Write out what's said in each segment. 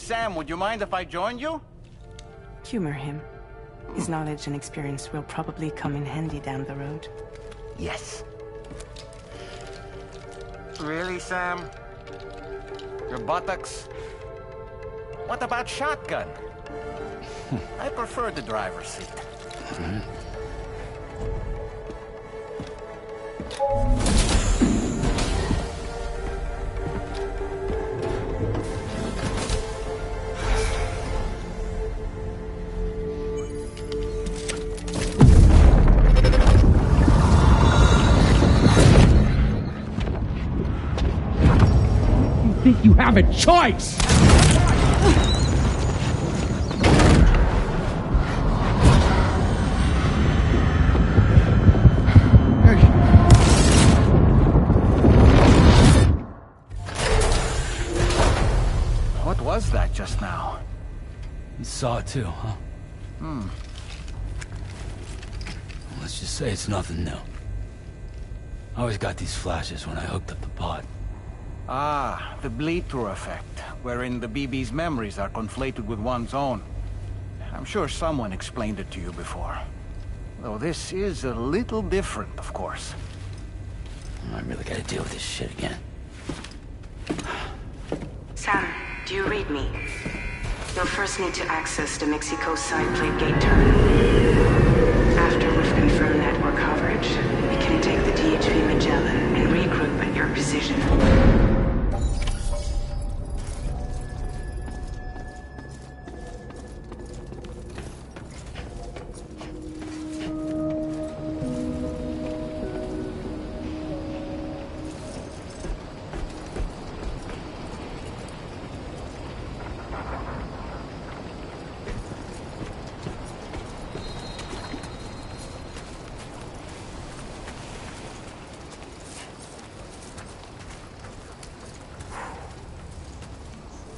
Sam, would you mind if I joined you? Humor him. His knowledge and experience will probably come in handy down the road. Yes. Really, Sam? Your buttocks? What about shotgun? I prefer the driver's seat. You think you have a choice? What was that just now? You saw it too, huh? Let's just say it's nothing new. I always got these flashes when I hooked up the pod. Ah, the bleed-through effect, wherein the BB's memories are conflated with one's own. I'm sure someone explained it to you before. Though this is a little different, of course. I really gotta deal with this shit again. Sam, do you read me? You'll first need to access the Mexico side plate gate terminal. After we've confirmed network coverage, we can take the DHV Magellan and regroup at your position.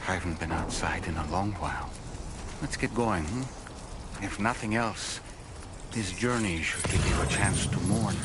I haven't been outside in a long while. Let's get going, If nothing else, this journey should give you a chance to mourn.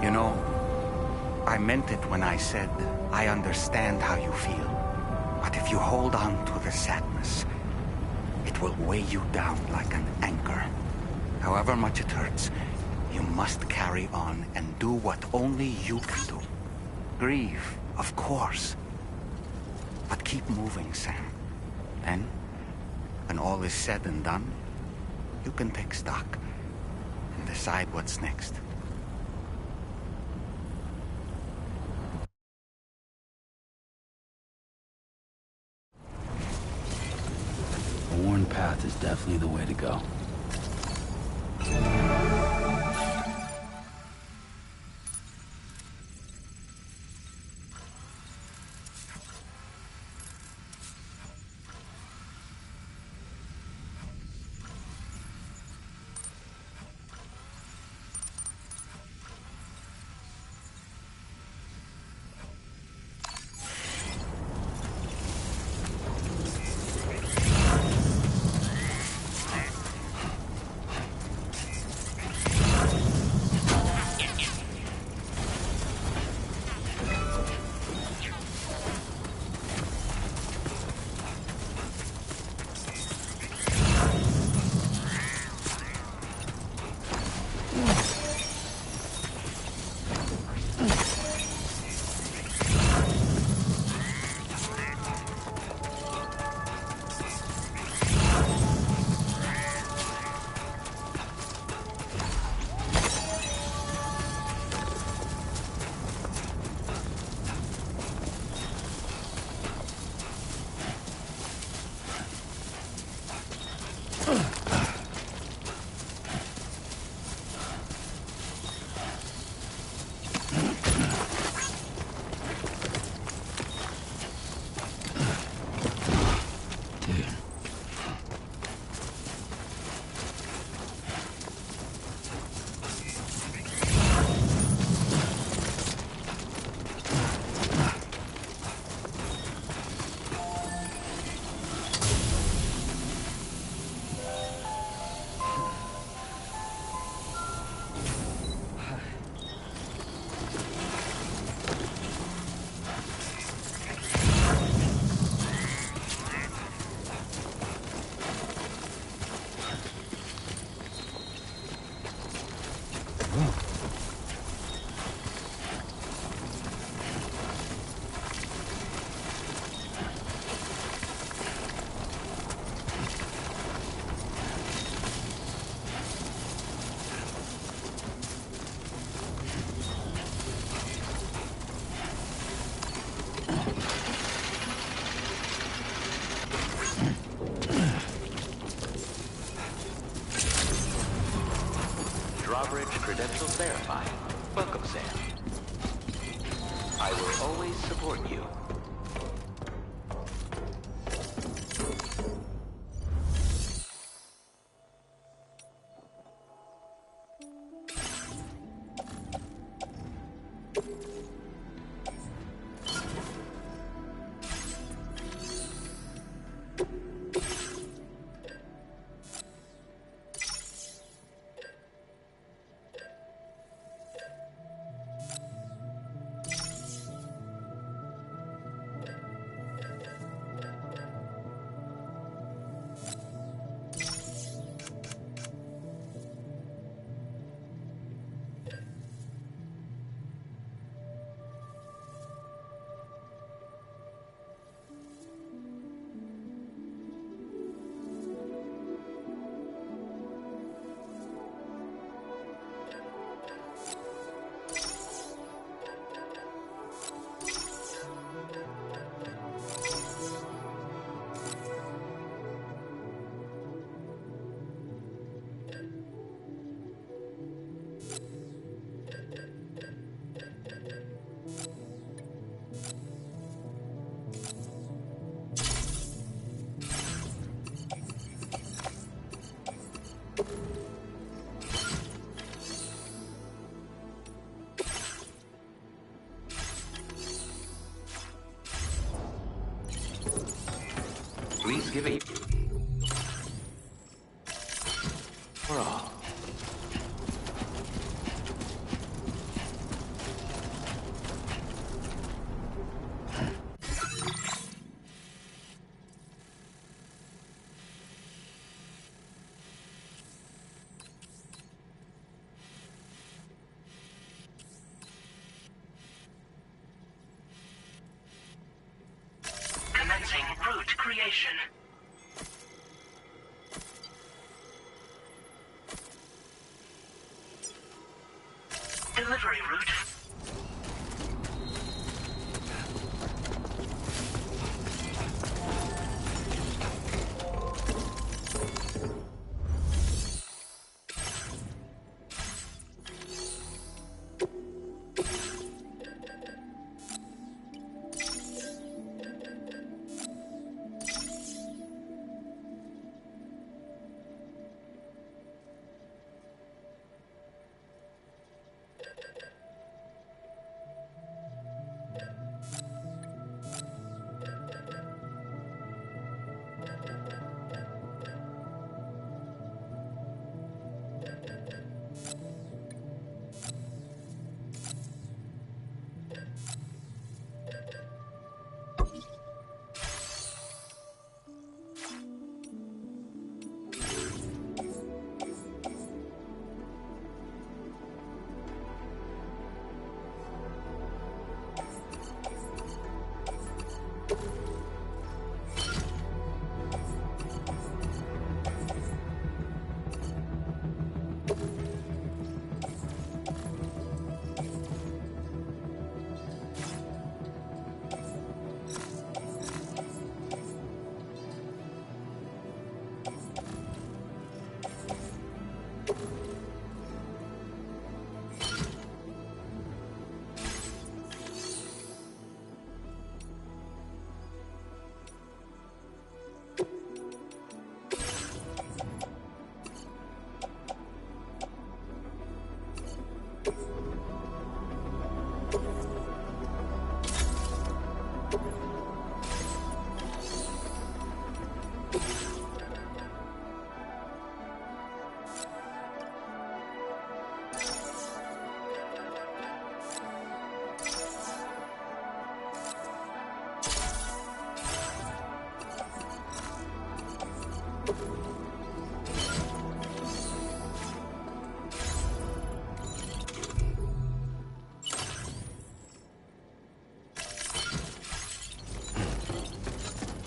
You know, I meant it when I said, I understand how you feel. But if you hold on to the sadness, it will weigh you down like an anchor. However much it hurts, you must carry on and do what only you can do. Grieve, of course. But keep moving, Sam. Then, when all is said and done, you can take stock and decide what's next. A worn path is definitely the way to go. credentials verified. Welcome, Sam. I will always support you. Please give it. We're off. Commencing route creation. Delivery route.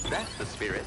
That's the spirit.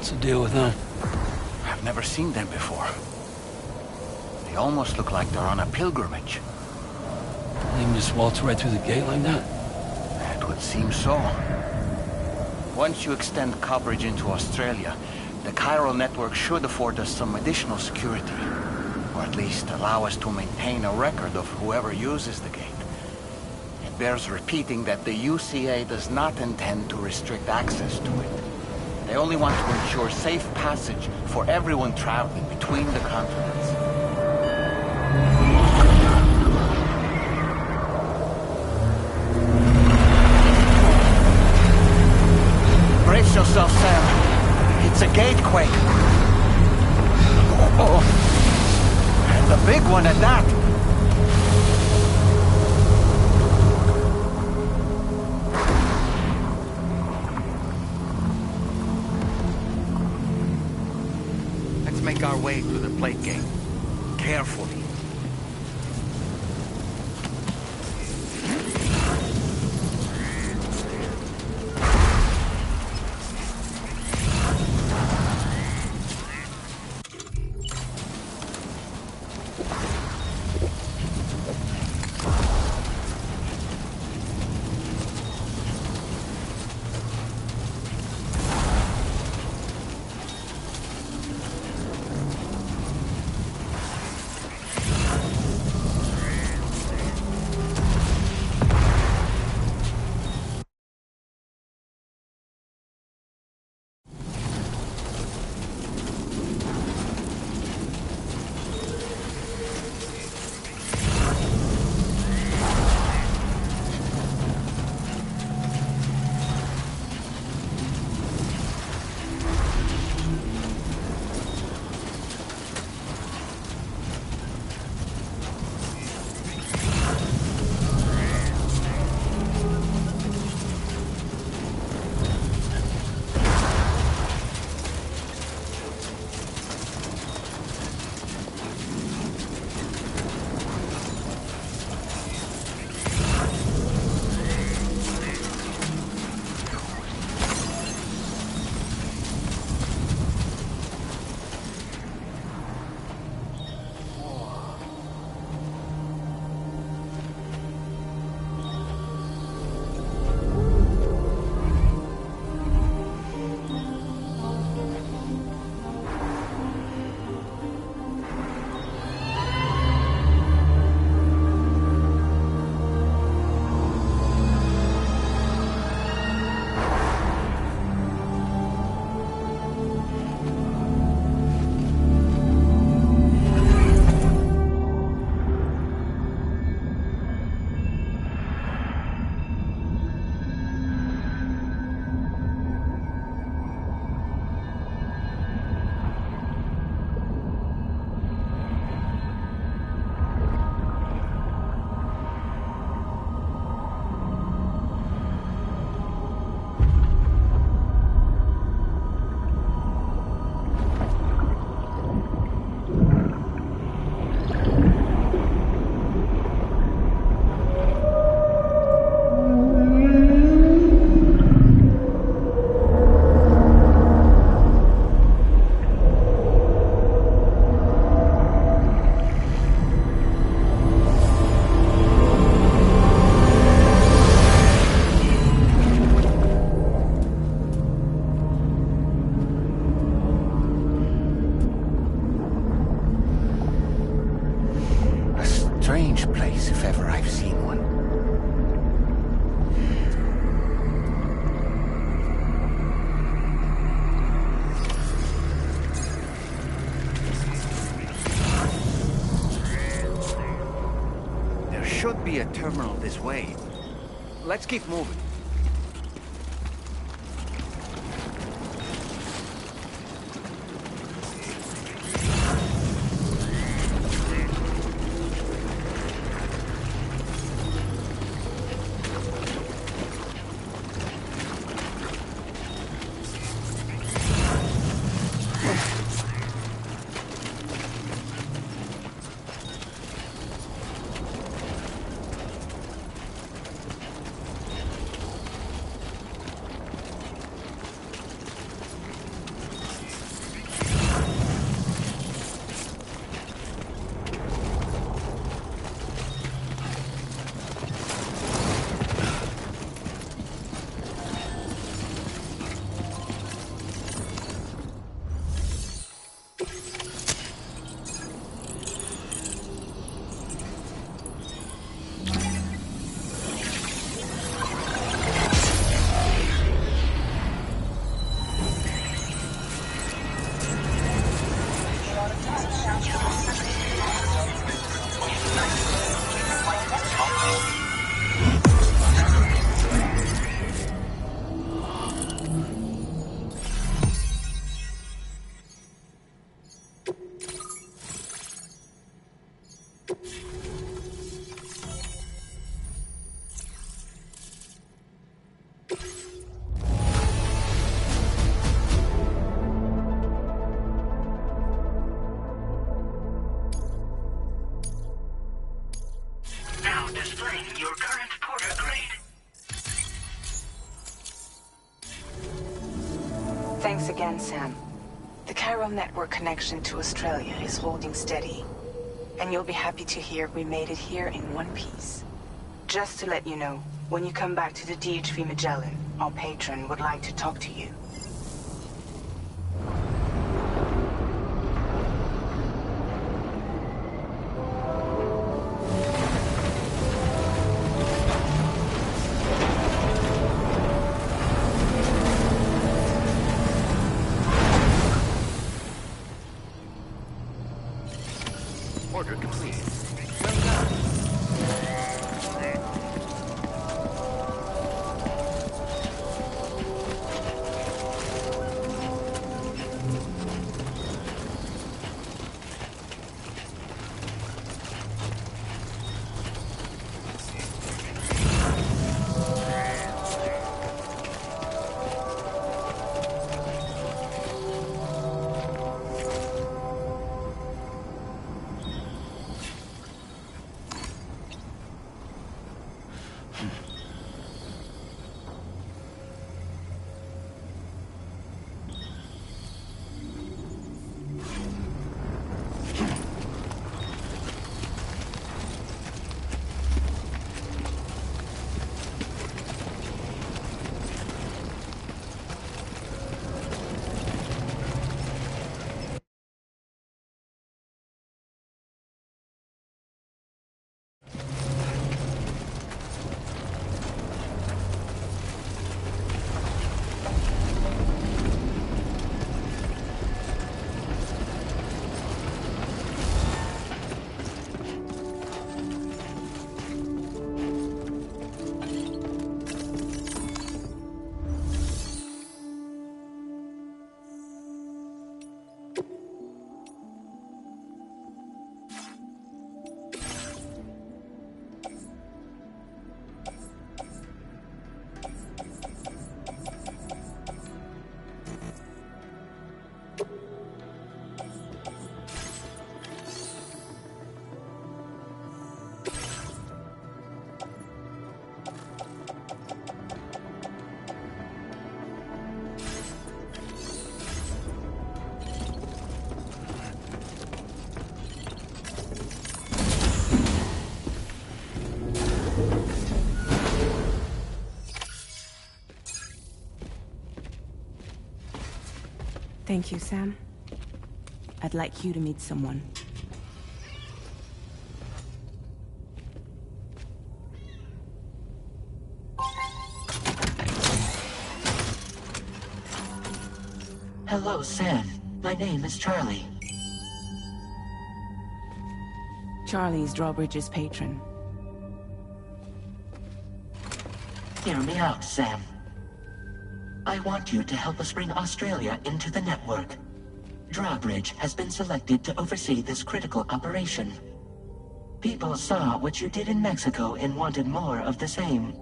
What's the deal with them? I've never seen them before. They almost look like they're on a pilgrimage. They can just waltz right through the gate like that? It would seem so. Once you extend coverage into Australia, the chiral network should afford us some additional security. Or at least allow us to maintain a record of whoever uses the gate. It bears repeating that the UCA does not intend to restrict access to it. They only want to ensure safe passage for everyone traveling between the continents. Brace yourself, Sam. It's a gatequake. Oh, and a big one at that. Let's make our way through the plate gate. Carefully. Strange place, if ever I've seen one. There should be a terminal this way. Let's keep moving. Thanks again, Sam. The Cairo network connection to Australia is holding steady. And you'll be happy to hear we made it here in one piece. Just to let you know, when you come back to the DHV Magellan, our patron would like to talk to you. Order complete. Well done. Thank you, Sam. I'd like you to meet someone. Hello, Sam. My name is Charlie. Charlie's Drawbridge's patron. Hear me out, Sam. I want you to help us bring Australia into the network. Drawbridge has been selected to oversee this critical operation. People saw what you did in Mexico and wanted more of the same.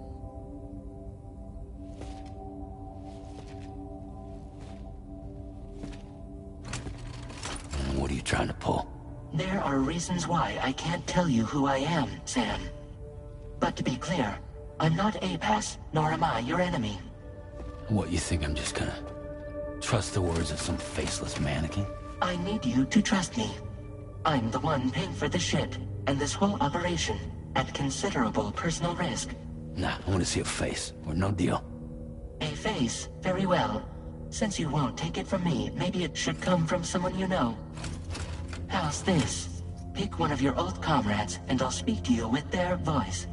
What are you trying to pull? There are reasons why I can't tell you who I am, Sam. But to be clear, I'm not APAS, nor am I your enemy. What, you think I'm just gonna trust the words of some faceless mannequin? I need you to trust me. I'm the one paying for the ship and this whole operation at considerable personal risk. Nah, I want to see a face, or no deal. A face? Very well. Since you won't take it from me, maybe it should come from someone you know. How's this? Pick one of your old comrades, and I'll speak to you with their voice.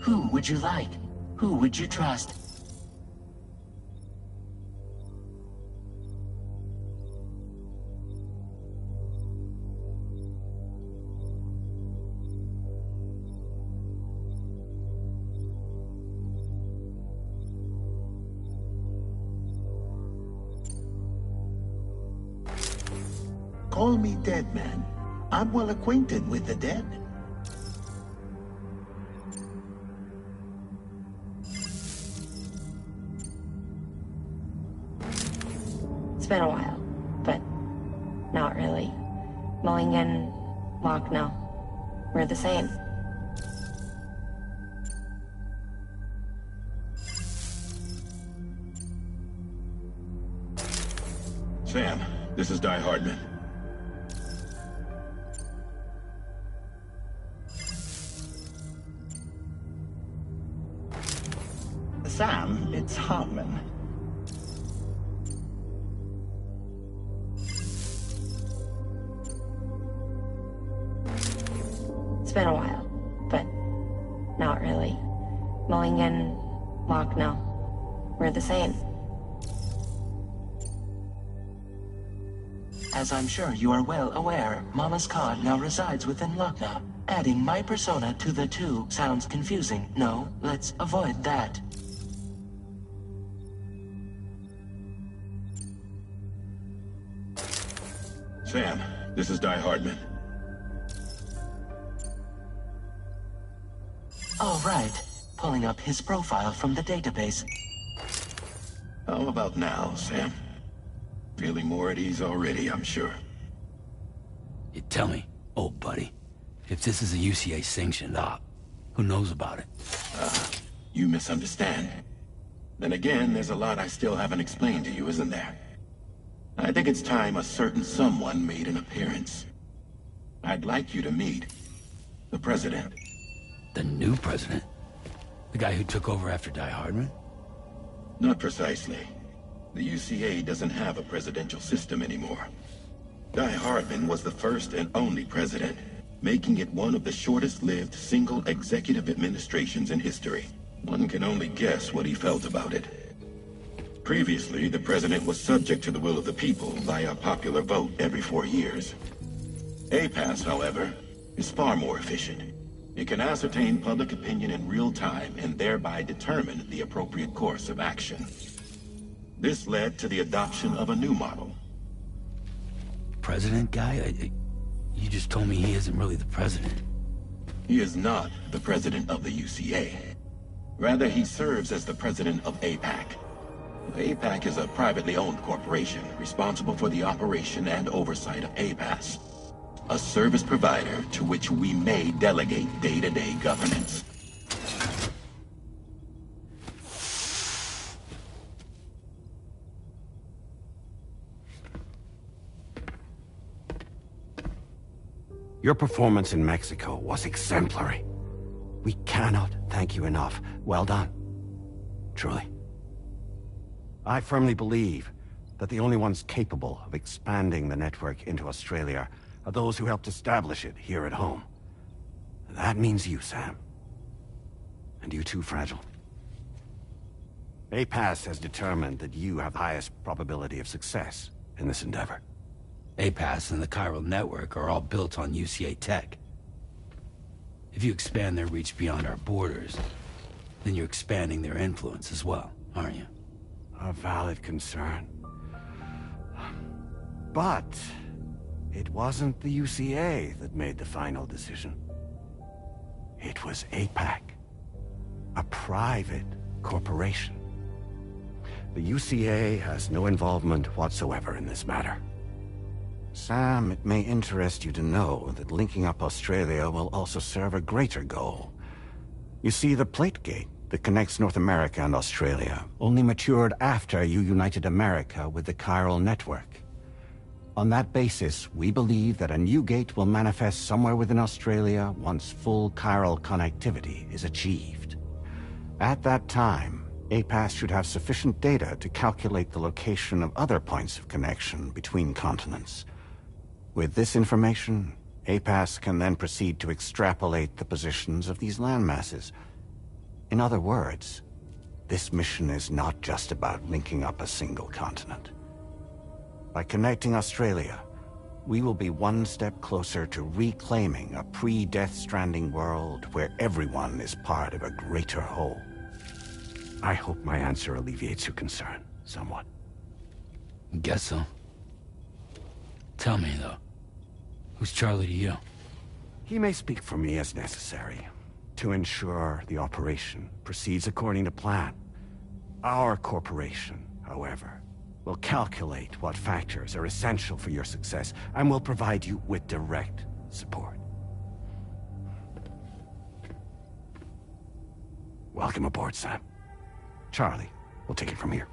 Who would you like? Who would you trust? Call me dead man. I'm well acquainted with the dead. It's been a while, but not really. Mulligan, Locke, no. We're the same. Sam, this is Di Hardman. Sam, it's Hartman. It's been a while, but not really. Mowing and Locke, no. We're the same. As I'm sure you are well aware, Mama's card now resides within Lochna. Adding my persona to the two sounds confusing. No, let's avoid that. Sam, this is Di Hardman. All right. Pulling up his profile from the database. How about now, Sam? Feeling more at ease already, I'm sure. You tell me, old buddy, if this is a UCA-sanctioned op, who knows about it? You misunderstand. Then again, there's a lot I still haven't explained to you, isn't there? I think it's time a certain someone made an appearance. I'd like you to meet the President. The new president? The guy who took over after Di Hardman? Not precisely. The UCA doesn't have a presidential system anymore. Di Hardman was the first and only president, making it one of the shortest-lived single executive administrations in history. One can only guess what he felt about it. Previously, the president was subject to the will of the people via popular vote every 4 years. APAS, however, is far more efficient. It can ascertain public opinion in real time and thereby determine the appropriate course of action. This led to the adoption of a new model. President guy? You just told me he isn't really the president. He is not the president of the UCA. Rather, he serves as the president of APAC. APAC is a privately owned corporation responsible for the operation and oversight of APAS, a service provider to which we may delegate day-to-day governance. Your performance in Mexico was exemplary. We cannot thank you enough. Well done. Truly. I firmly believe that the only ones capable of expanding the network into Australia are those who helped establish it here at home. That means you, Sam. And you too, Fragile. APAS has determined that you have the highest probability of success in this endeavor. APAS and the chiral network are all built on UCA tech. If you expand their reach beyond our borders, then you're expanding their influence as well, aren't you? A valid concern. But it wasn't the UCA that made the final decision. It was APAC, a private corporation. The UCA has no involvement whatsoever in this matter. Sam, it may interest you to know that linking up Australia will also serve a greater goal. You see, the plate gate that connects North America and Australia only matured after you united America with the chiral network. On that basis, we believe that a new gate will manifest somewhere within Australia once full chiral connectivity is achieved. At that time, APAS should have sufficient data to calculate the location of other points of connection between continents. With this information, APAS can then proceed to extrapolate the positions of these landmasses. In other words, this mission is not just about linking up a single continent. By connecting Australia, we will be one step closer to reclaiming a pre-Death Stranding world where everyone is part of a greater whole. I hope my answer alleviates your concern somewhat. Guess so. Tell me, though, who's Charlie to you? He may speak for me as necessary to ensure the operation proceeds according to plan. Our corporation, however, will calculate what factors are essential for your success and will provide you with direct support. Welcome aboard, Sam. Charlie, we'll take it from here.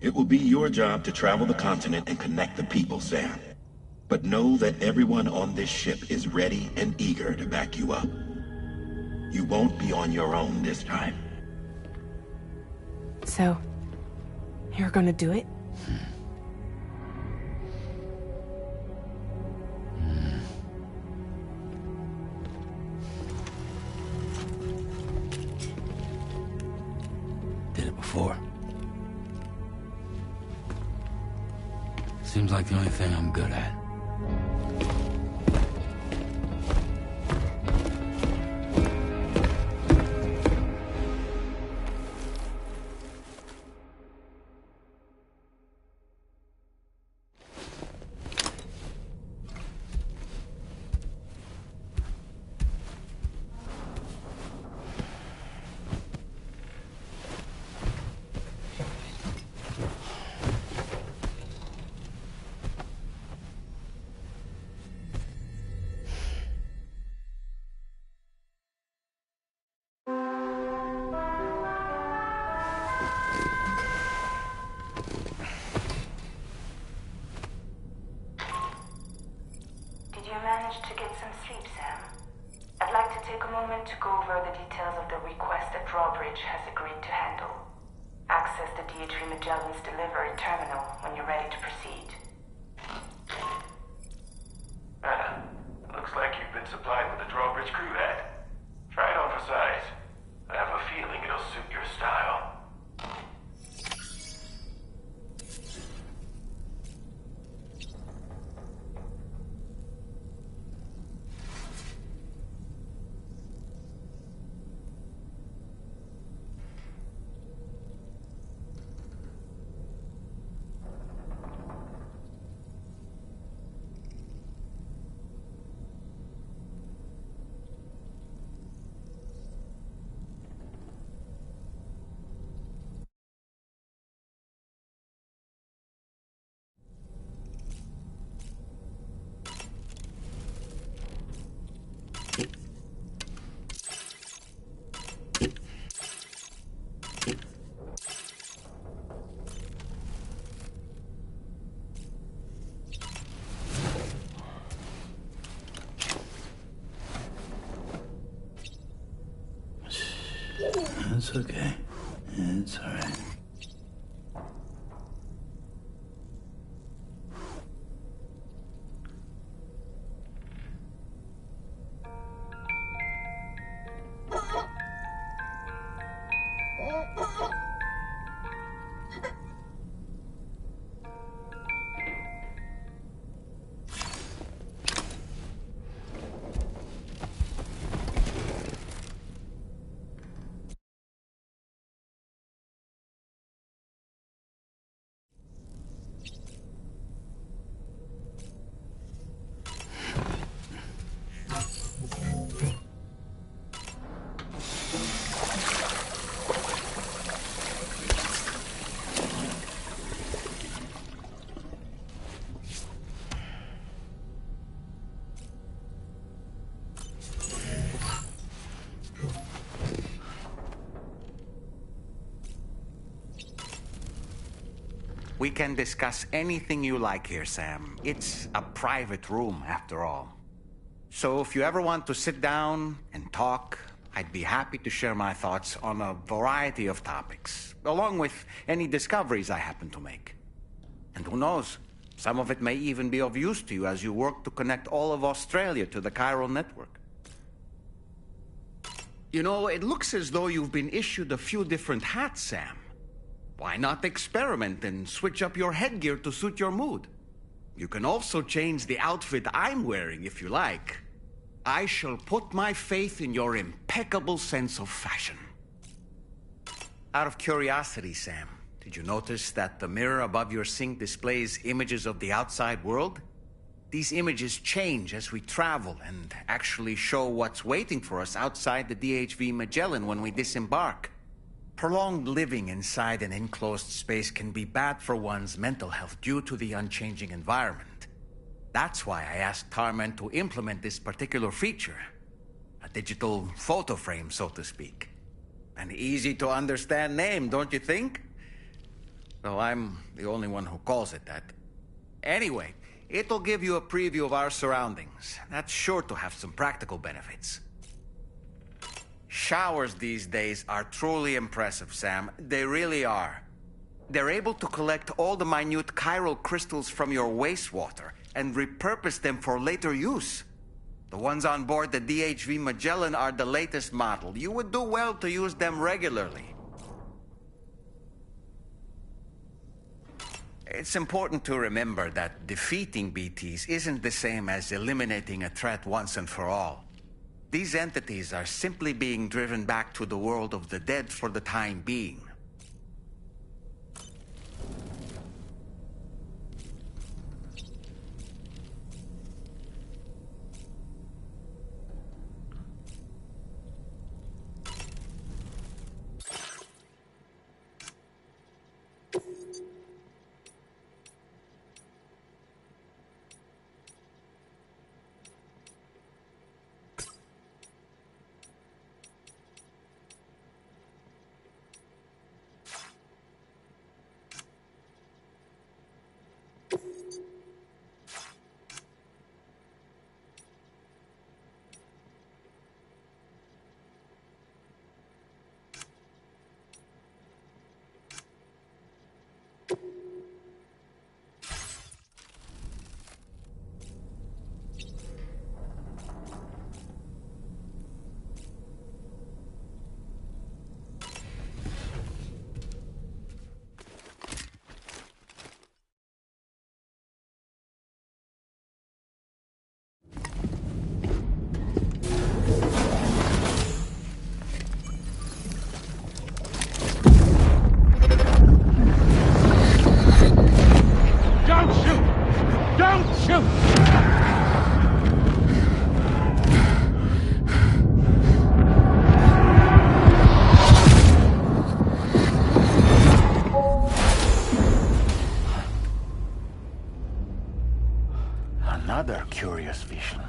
It will be your job to travel the continent and connect the people, Sam. But know that everyone on this ship is ready and eager to back you up. You won't be on your own this time. So, you're gonna do it? Did it before. Seems like the only thing I'm good at. To get some sleep, Sam. I'd like to take a moment to go over the details of the request that Drawbridge has agreed to handle. Access the DHV Magellan's delivery terminal when you're ready to proceed. Anna, looks like you've been supplied with a Drawbridge crew hat. Try it on for size. I have a feeling it'll suit your style. It's okay. It's all right. We can discuss anything you like here, Sam. It's a private room, after all. So if you ever want to sit down and talk, I'd be happy to share my thoughts on a variety of topics, along with any discoveries I happen to make. And who knows, some of it may even be of use to you as you work to connect all of Australia to the chiral network. You know, it looks as though you've been issued a few different hats, Sam. Why not experiment and switch up your headgear to suit your mood? You can also change the outfit I'm wearing if you like. I shall put my faith in your impeccable sense of fashion. Out of curiosity, Sam, did you notice that the mirror above your sink displays images of the outside world? These images change as we travel and actually show what's waiting for us outside the DHV Magellan when we disembark. Prolonged living inside an enclosed space can be bad for one's mental health due to the unchanging environment. That's why I asked Tarman to implement this particular feature. A digital photo frame, so to speak. An easy-to-understand name, don't you think? Though I'm the only one who calls it that. Anyway, it'll give you a preview of our surroundings. That's sure to have some practical benefits. Showers these days are truly impressive, Sam. They really are. They're able to collect all the minute chiral crystals from your wastewater and repurpose them for later use. The ones on board the DHV Magellan are the latest model. You would do well to use them regularly. It's important to remember that defeating BTs isn't the same as eliminating a threat once and for all. These entities are simply being driven back to the world of the dead for the time being. Another curious vision.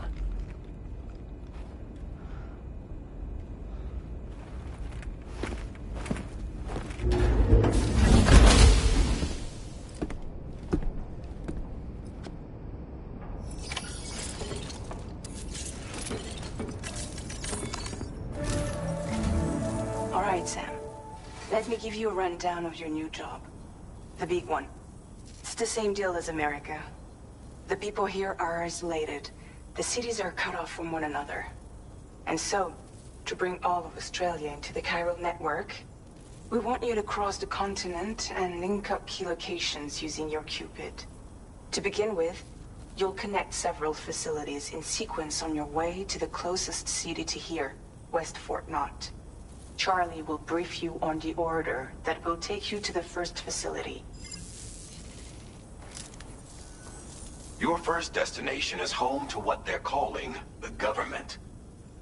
All right, Sam. Let me give you a rundown of your new job. The big one. It's the same deal as America. The people here are isolated. The cities are cut off from one another. And so, to bring all of Australia into the chiral network, we want you to cross the continent and link up key locations using your Cupid. To begin with, you'll connect several facilities in sequence on your way to the closest city to here, West Fort Knott. Charlie will brief you on the order that will take you to the first facility. Your first destination is home to what they're calling the government.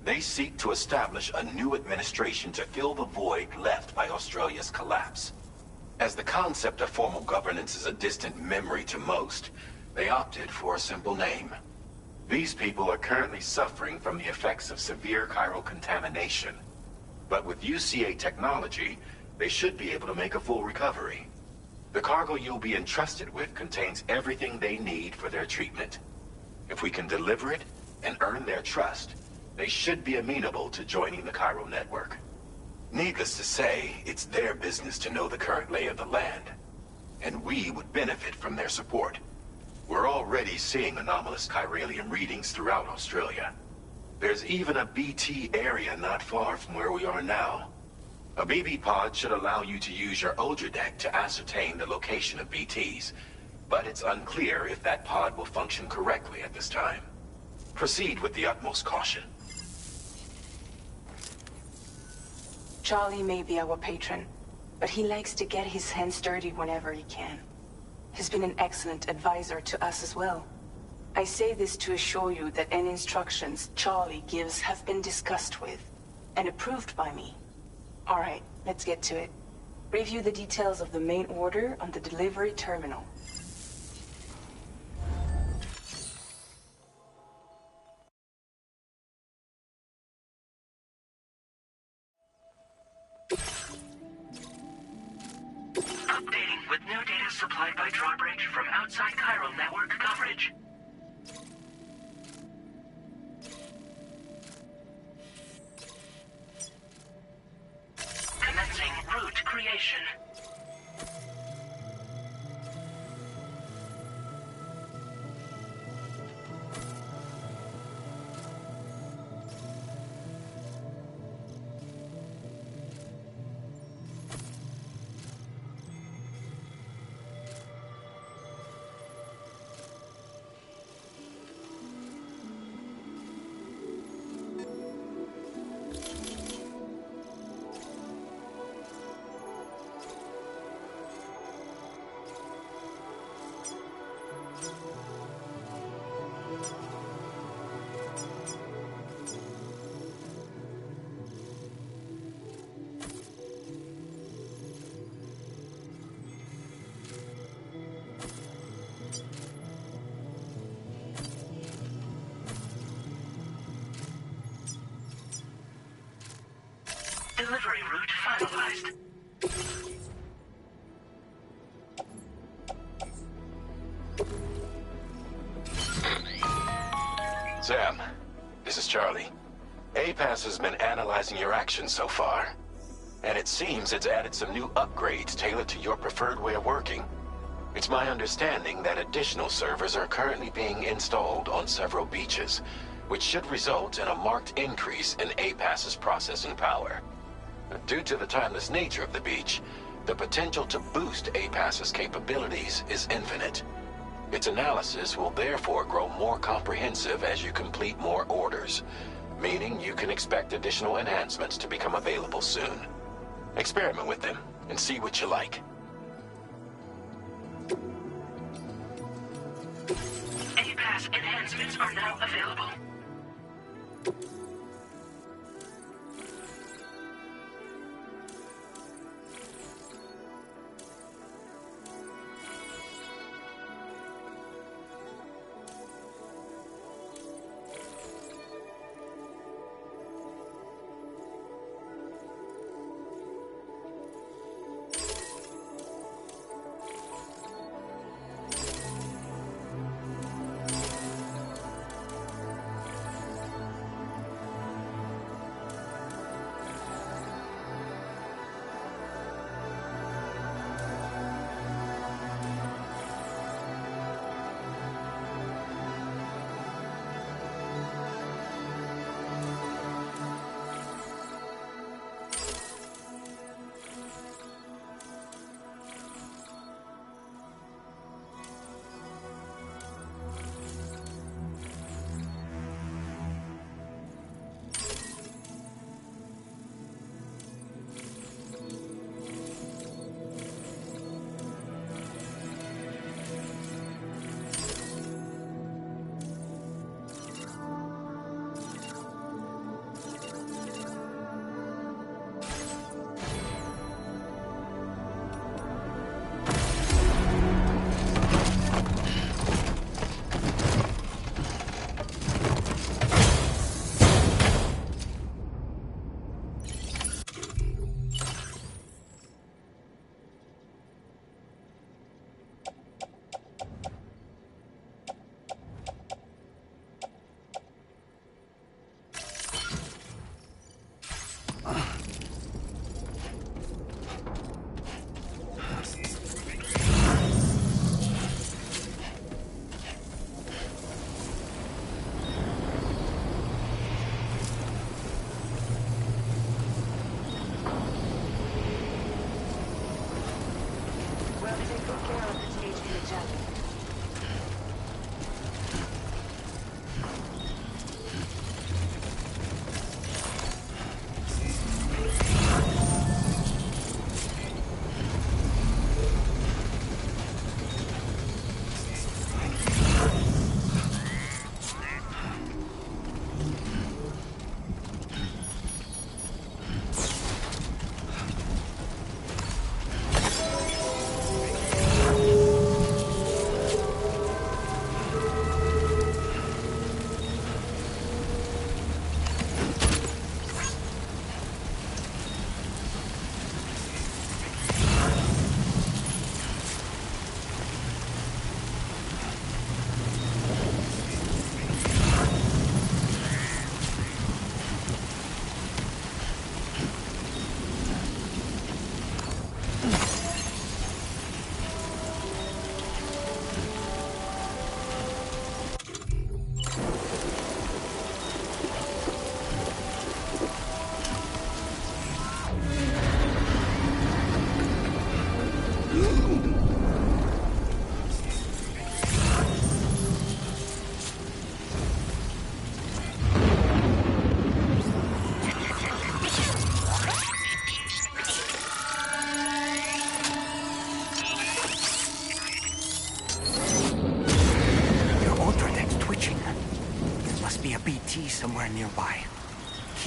They seek to establish a new administration to fill the void left by Australia's collapse. As the concept of formal governance is a distant memory to most, they opted for a simple name. These people are currently suffering from the effects of severe chiral contamination. But with UCA technology, they should be able to make a full recovery. The cargo you'll be entrusted with contains everything they need for their treatment. If we can deliver it and earn their trust, they should be amenable to joining the chiral network. Needless to say, it's their business to know the current lay of the land, and we would benefit from their support. We're already seeing anomalous chiralium readings throughout Australia. There's even a BT area not far from where we are now. A BB pod should allow you to use your Ultra deck to ascertain the location of BTs, but it's unclear if that pod will function correctly at this time. Proceed with the utmost caution. Charlie may be our patron, but he likes to get his hands dirty whenever he can. He's been an excellent advisor to us as well. I say this to assure you that any instructions Charlie gives have been discussed with and approved by me. All right, let's get to it. Review the details of the main order on the delivery terminal. Updating with New data supplied by drawbridge from outside chiral network coverage. Commencing route creation. Delivery route finalized. Sam, this is Charlie. APAS has been analyzing your actions so far, and it seems it's added some new upgrades tailored to your preferred way of working. It's my understanding that additional servers are currently being installed on several beaches, which should result in a marked increase in APAS's processing power. Due to the timeless nature of the beach, the potential to boost APAS's capabilities is infinite. Its analysis will therefore grow more comprehensive as you complete more orders, meaning you can expect additional enhancements to become available soon. Experiment with them and see what you like. APAS enhancements are now available.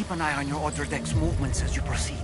Keep an eye on your other deck's movements as you proceed.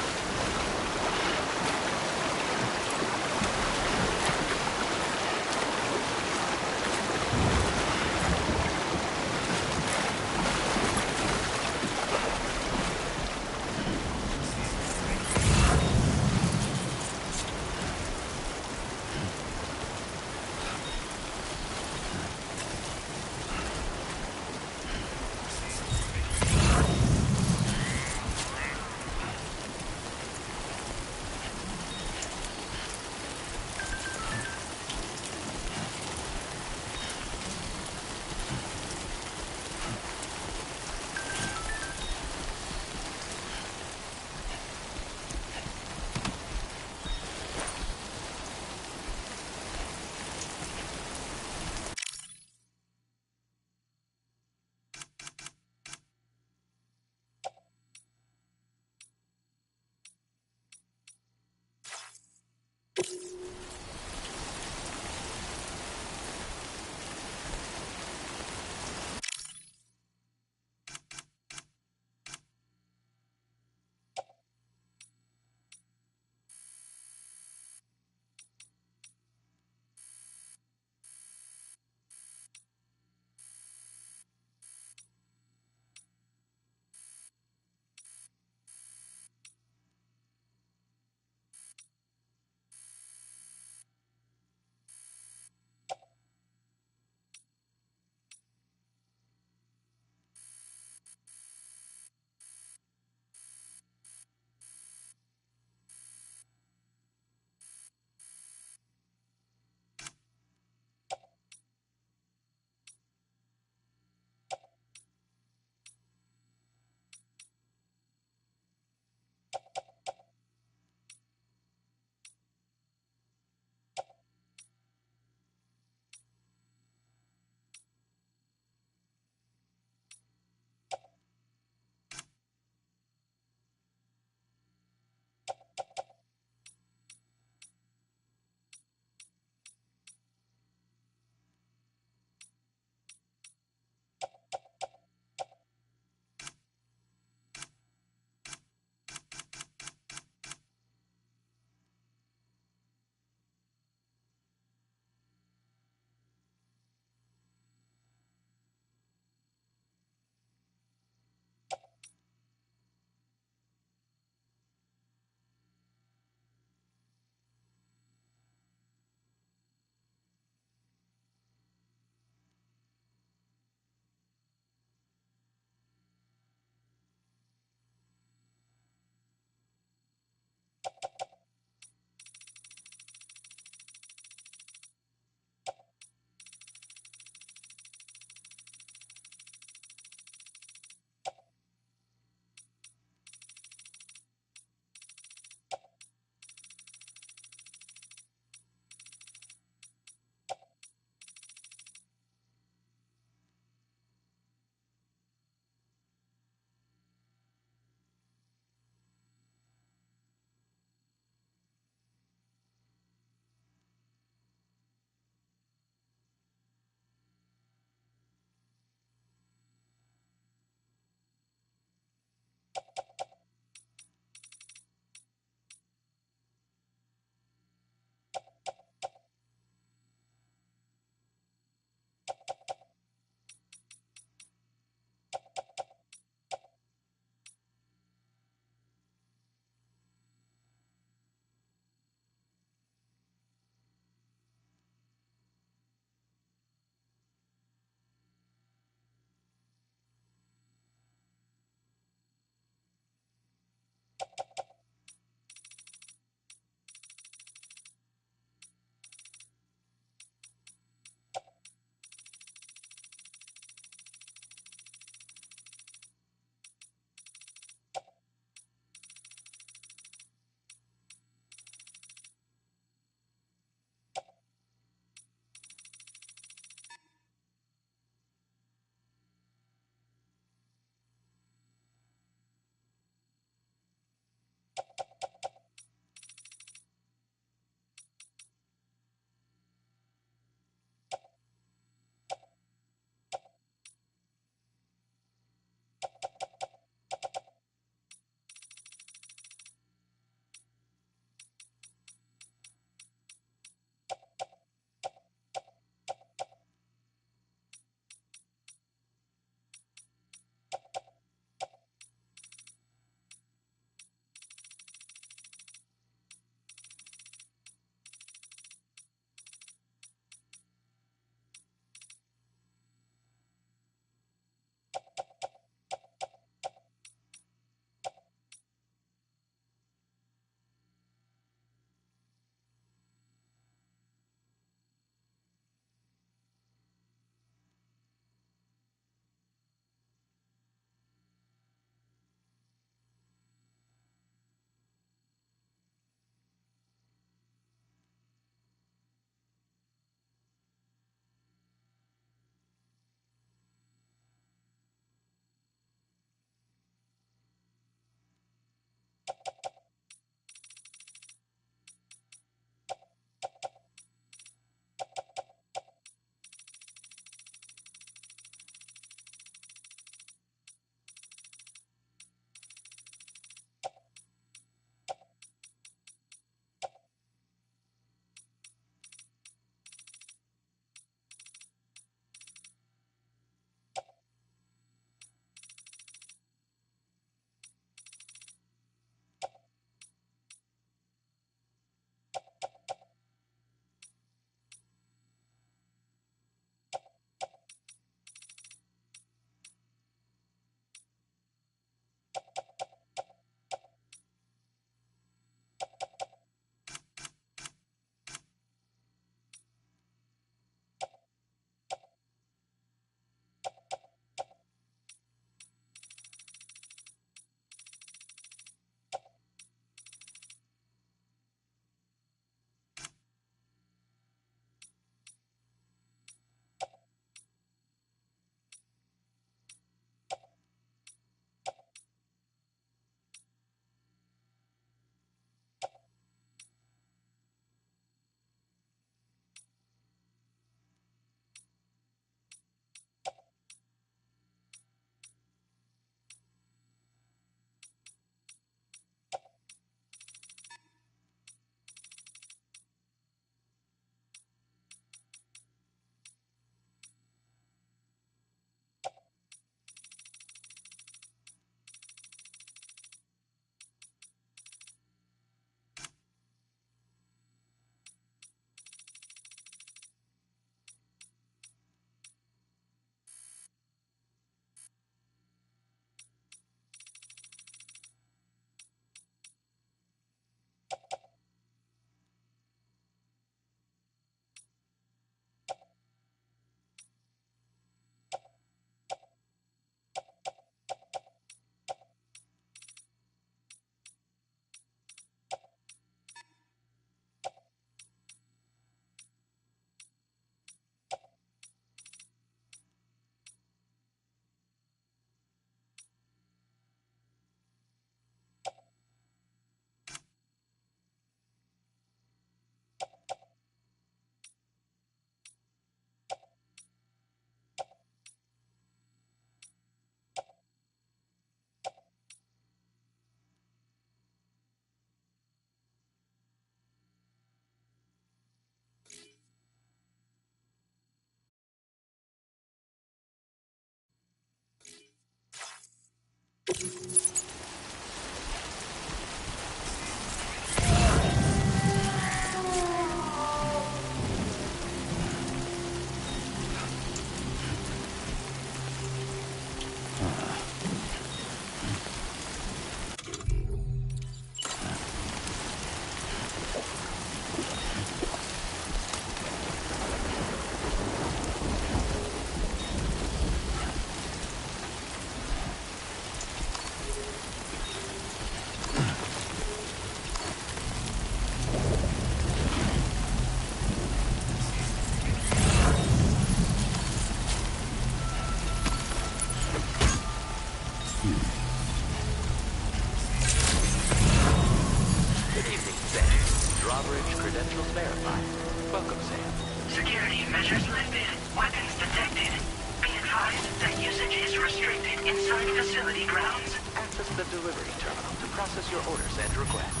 credentials verified. Welcome, Sam. Security measures lifted. Weapons detected. Be advised that usage is restricted inside facility grounds. Access the delivery terminal to process your orders and requests.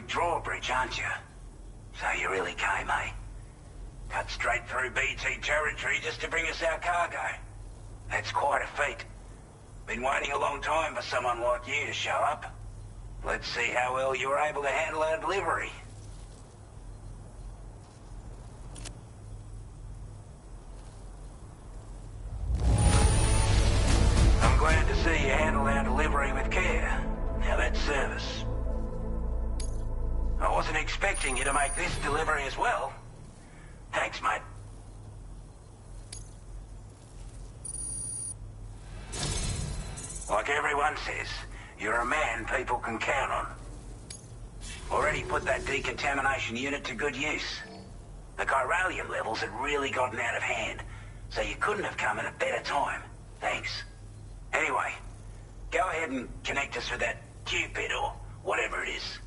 Drawbridge, aren't you? So you really came, eh? Cut straight through BT territory just to bring us our cargo. That's quite a feat. Been waiting a long time for someone like you to show up. Let's see how well you were able to handle our delivery. I'm glad to see you handled our delivery with care. Now that's service. I wasn't expecting you to make this delivery as well. Thanks, mate. Like everyone says, you're a man people can count on. Already put that decontamination unit to good use. The chiralium levels had really gotten out of hand, so you couldn't have come at a better time. Thanks. Anyway, go ahead and connect us with that Cupid or whatever it is.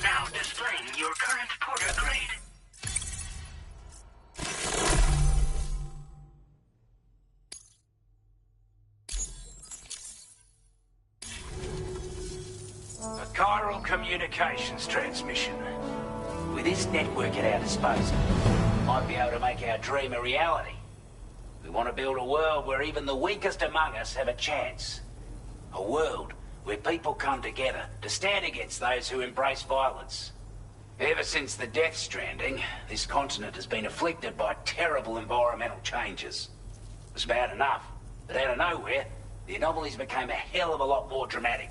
Now displaying your current porter grade. A chiral communications transmission. With this network at our disposal, we might be able to make our dream a reality. We want to build a world where even the weakest among us have a chance. A world where people come together to stand against those who embrace violence. Ever since the Death Stranding, this continent has been afflicted by terrible environmental changes. It was bad enough, but out of nowhere, the anomalies became a hell of a lot more dramatic.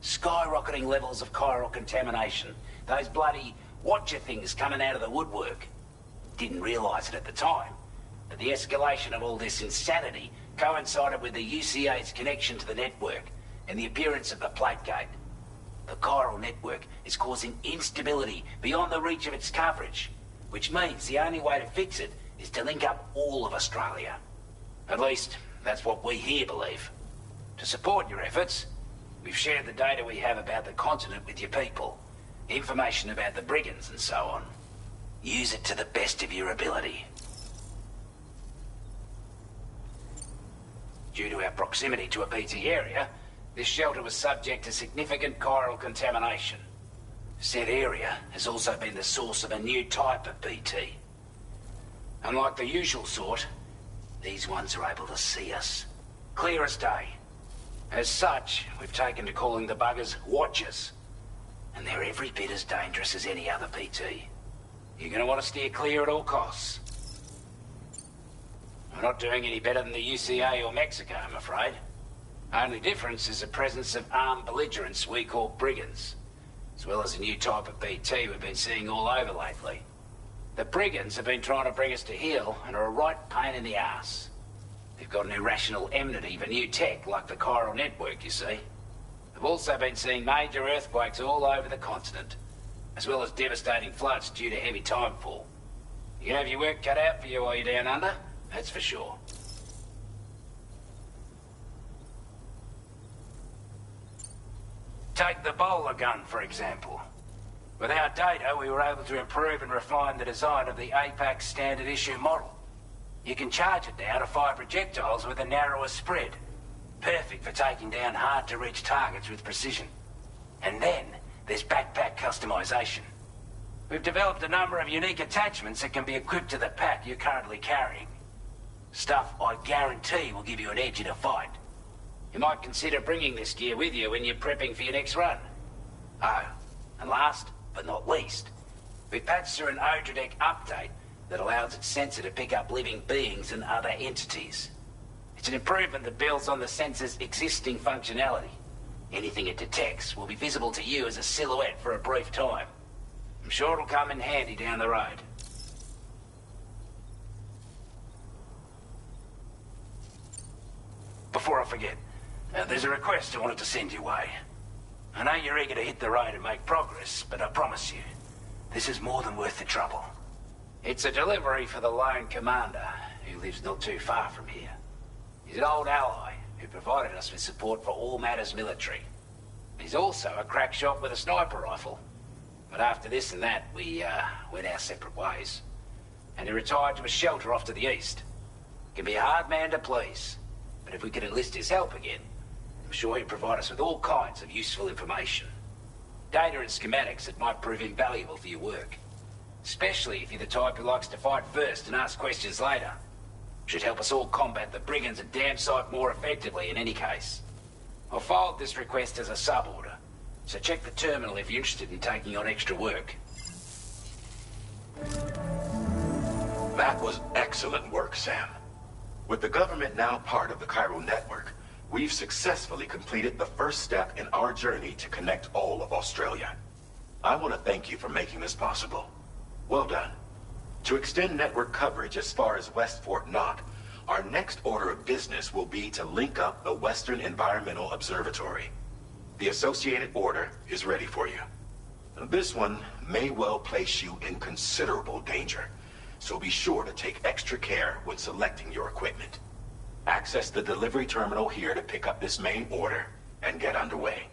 Skyrocketing levels of chiral contamination, those bloody watcher things coming out of the woodwork. Didn't realise it at the time, but the escalation of all this insanity coincided with the UCA's connection to the network and the appearance of the plate gate. The chiral network is causing instability beyond the reach of its coverage, which means the only way to fix it is to link up all of Australia. At least, that's what we here believe. To support your efforts, we've shared the data we have about the continent with your people, information about the brigands and so on. Use it to the best of your ability. Due to our proximity to a BT area, this shelter was subject to significant chiral contamination. Said area has also been the source of a new type of BT. Unlike the usual sort, these ones are able to see us. Clear as day. As such, we've taken to calling the buggers Watchers. And they're every bit as dangerous as any other BT. You're going to want to steer clear at all costs. We're not doing any better than the UCA or Mexico, I'm afraid. Only difference is the presence of armed belligerents we call brigands, as well as a new type of BT we've been seeing all over lately. The brigands have been trying to bring us to heel and are a right pain in the ass. They've got an irrational enmity for new tech like the chiral network, you see. We've also been seeing major earthquakes all over the continent. as well as devastating floods due to heavy timefall. You can have your work cut out for you while you're down under, that's for sure. Take the bowler gun, for example. With our data, we were able to improve and refine the design of the APAC standard issue model. You can charge it now to fire projectiles with a narrower spread. Perfect for taking down hard-to-reach targets with precision. And then, there's backpack customization. We've developed a number of unique attachments that can be equipped to the pack you're currently carrying. Stuff I guarantee will give you an edge in a fight. You might consider bringing this gear with you when you're prepping for your next run. Oh, and last but not least, we've patched through an Odradek update that allows its sensor to pick up living beings and other entities. It's an improvement that builds on the sensor's existing functionality. Anything it detects will be visible to you as a silhouette for a brief time. I'm sure it'll come in handy down the road. Before I forget, there's a request I wanted to send your way. I know you're eager to hit the road and make progress, but I promise you, this is more than worth the trouble. It's a delivery for the lone commander, who lives not too far from here. He's an old ally who provided us with support for all matters military. He's also a crack shot with a sniper rifle. But after this and that, we went our separate ways. And he retired to a shelter off to the east. Can be a hard man to please, but if we could enlist his help again, I'm sure he'd provide us with all kinds of useful information. Data and schematics that might prove invaluable for your work. Especially if you're the type who likes to fight first and ask questions later. Should help us all combat the brigands a damn sight more effectively in any case. I'll forward this request as a sub-order, so check the terminal if you're interested in taking on extra work. That was excellent work, Sam. With the government now part of the Chiral network, we've successfully completed the first step in our journey to connect all of Australia. I want to thank you for making this possible. Well done. To extend network coverage as far as West Fort Knott, our next order of business will be to link up the Western Environmental Observatory. The associated order is ready for you. This one may well place you in considerable danger, so be sure to take extra care when selecting your equipment. Access the delivery terminal here to pick up this main order and get underway.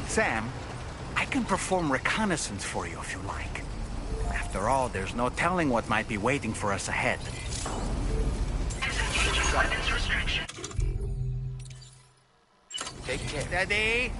Sam, I can perform reconnaissance for you if you like. After all, there's no telling what might be waiting for us ahead. Weapons restriction. Take care. Steady!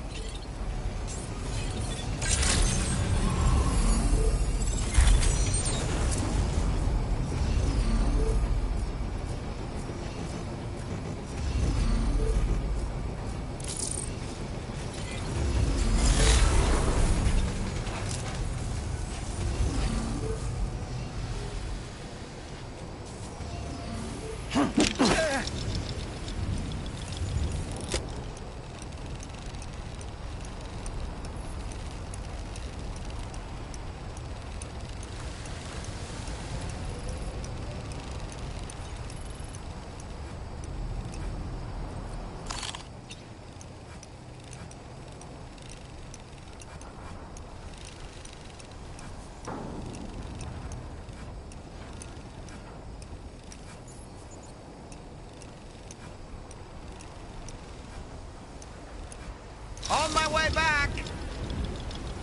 On my way back!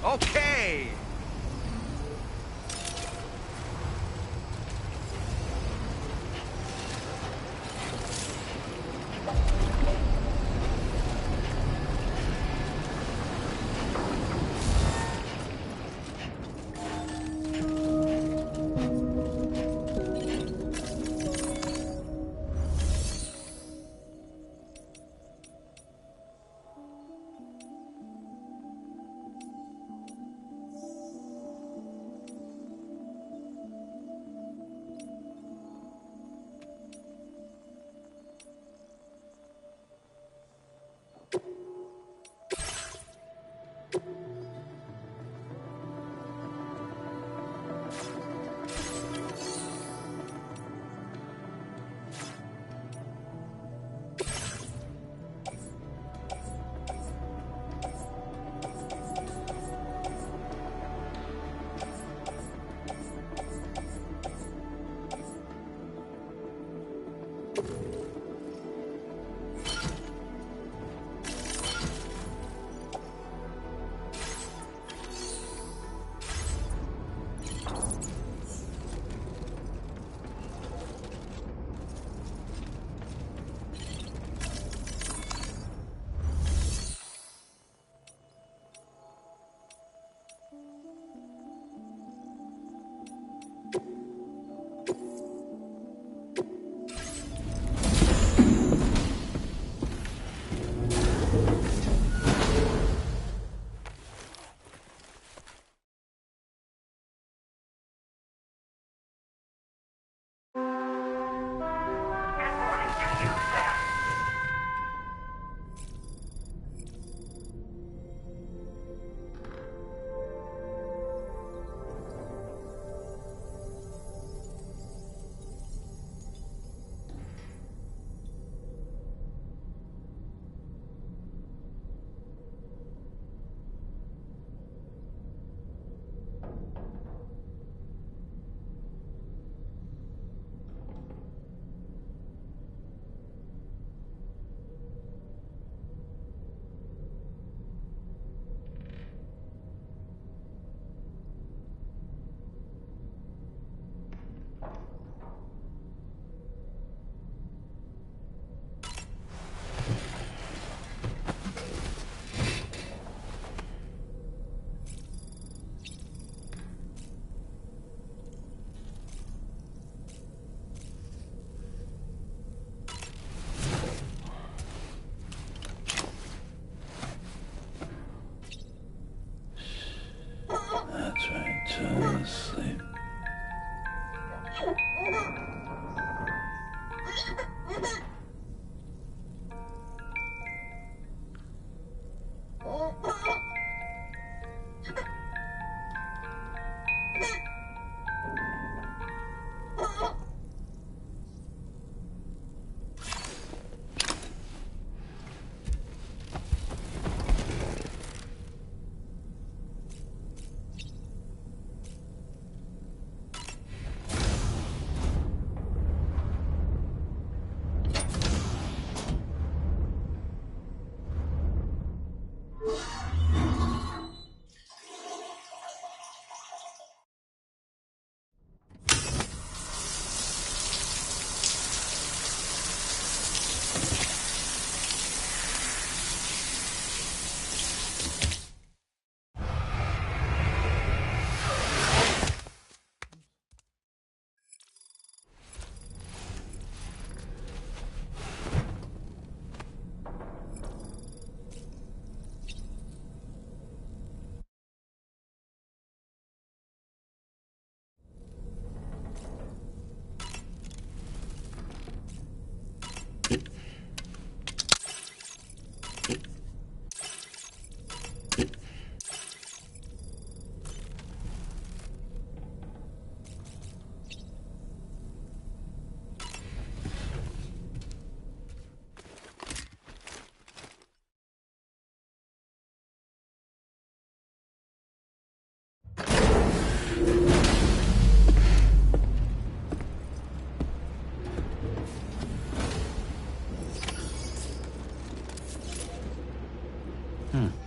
Okay! Sleep. Hmm.